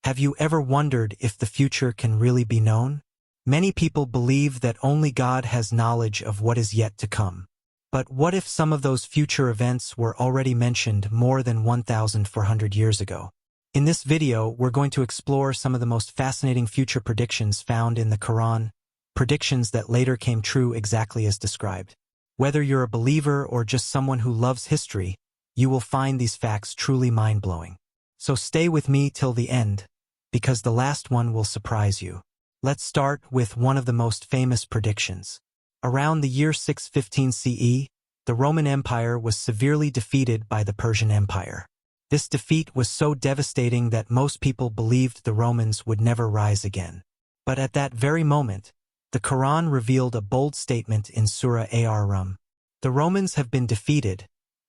Have you ever wondered if the future can really be known? Many people believe that only God has knowledge of what is yet to come. But what if some of those future events were already mentioned more than 1,400 years ago? In this video, we're going to explore some of the most fascinating future predictions found in the Quran, predictions that later came true exactly as described. Whether you're a believer or just someone who loves history, you will find these facts truly mind-blowing. So stay with me till the end, because the last one will surprise you. Let's start with one of the most famous predictions. Around the year 615 CE, the Roman Empire was severely defeated by the Persian Empire. This defeat was so devastating that most people believed the Romans would never rise again. But at that very moment, the Quran revealed a bold statement in Surah Ar-Rum. The Romans have been defeated,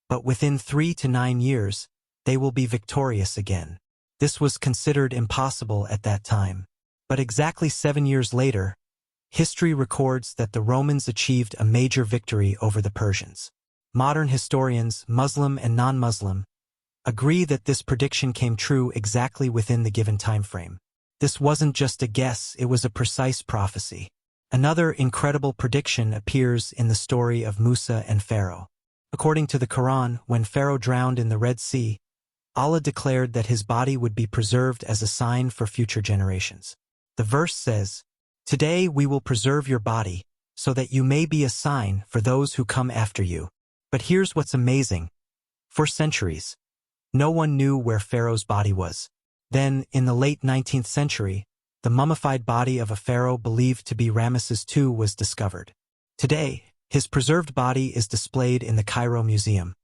but within 3 to 9 years, they will be victorious again. This was considered impossible at that time. But exactly 7 years later, history records that the Romans achieved a major victory over the Persians. Modern historians, Muslim and non-Muslim, agree that this prediction came true exactly within the given time frame. This wasn't just a guess, it was a precise prophecy. Another incredible prediction appears in the story of Musa and Pharaoh. According to the Quran, when Pharaoh drowned in the Red Sea, Allah declared that his body would be preserved as a sign for future generations. The verse says, "Today we will preserve your body, so that you may be a sign for those who come after you." But here's what's amazing. For centuries, no one knew where Pharaoh's body was. Then, in the late 19th century, the mummified body of a pharaoh believed to be Ramesses II was discovered. Today, his preserved body is displayed in the Cairo Museum,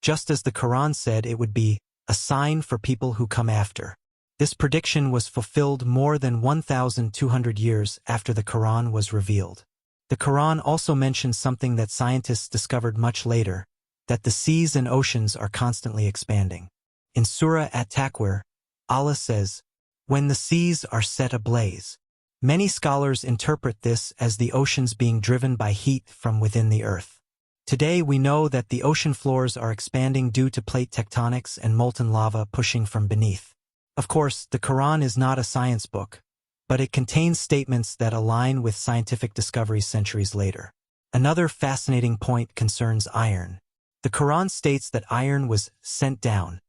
just as the Quran said it would be a sign for people who come after. This prediction was fulfilled more than 1,200 years after the Quran was revealed. The Quran also mentions something that scientists discovered much later, that the seas and oceans are constantly expanding. In Surah At-Takwir, Allah says, "When the seas are set ablaze." Many scholars interpret this as the oceans being driven by heat from within the earth. Today we know that the ocean floors are expanding due to plate tectonics and molten lava pushing from beneath. Of course, the Quran is not a science book, but it contains statements that align with scientific discoveries centuries later. Another fascinating point concerns iron. The Quran states that iron was sent down,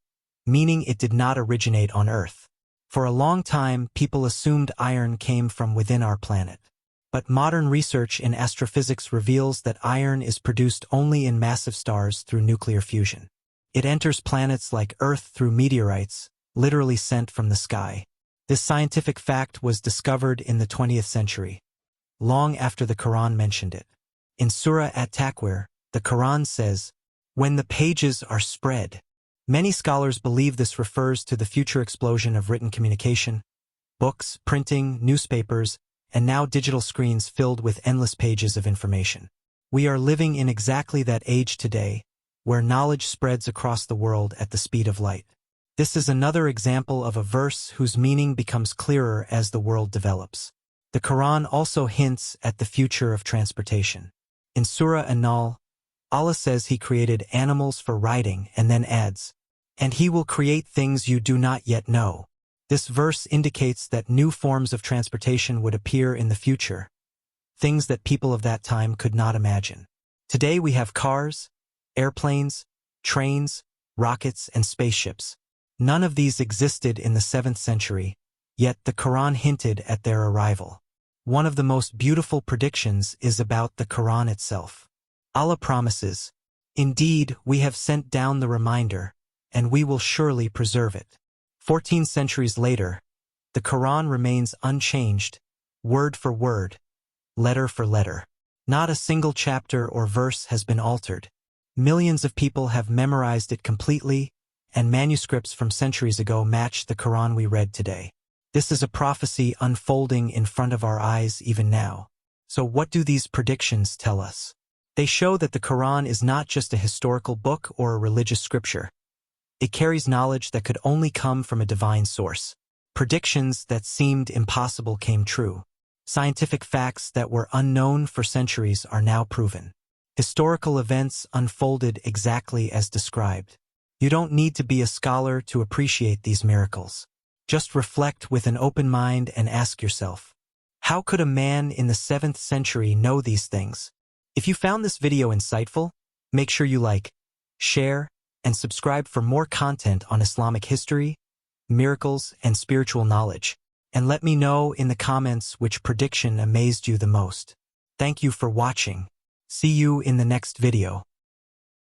meaning it did not originate on Earth. For a long time, people assumed iron came from within our planet. But modern research in astrophysics reveals that iron is produced only in massive stars through nuclear fusion. It enters planets like Earth through meteorites, literally sent from the sky. This scientific fact was discovered in the 20th century, long after the Quran mentioned it. In Surah At-Takwir, the Quran says, "When the pages are spread." Many scholars believe this refers to the future explosion of written communication, books, printing, newspapers, and now digital screens filled with endless pages of information. We are living in exactly that age today, where knowledge spreads across the world at the speed of light. This is another example of a verse whose meaning becomes clearer as the world develops. The Quran also hints at the future of transportation. In Surah An-Nahl, Allah says he created animals for riding and then adds, "And he will create things you do not yet know." This verse indicates that new forms of transportation would appear in the future, things that people of that time could not imagine. Today we have cars, airplanes, trains, rockets, and spaceships. None of these existed in the 7th century, yet the Quran hinted at their arrival. One of the most beautiful predictions is about the Quran itself. Allah promises, "Indeed, we have sent down the reminder, and we will surely preserve it." 14 centuries later, the Quran remains unchanged, word for word, letter for letter. Not a single chapter or verse has been altered. Millions of people have memorized it completely, and manuscripts from centuries ago match the Quran we read today. This is a prophecy unfolding in front of our eyes even now. So what do these predictions tell us? They show that the Quran is not just a historical book or a religious scripture. It carries knowledge that could only come from a divine source. Predictions that seemed impossible came true. Scientific facts that were unknown for centuries are now proven. Historical events unfolded exactly as described. You don't need to be a scholar to appreciate these miracles. Just reflect with an open mind and ask yourself, how could a man in the 7th century know these things? If you found this video insightful, make sure you like, share, and subscribe for more content on Islamic history, miracles, and spiritual knowledge. And let me know in the comments which prediction amazed you the most. Thank you for watching. See you in the next video.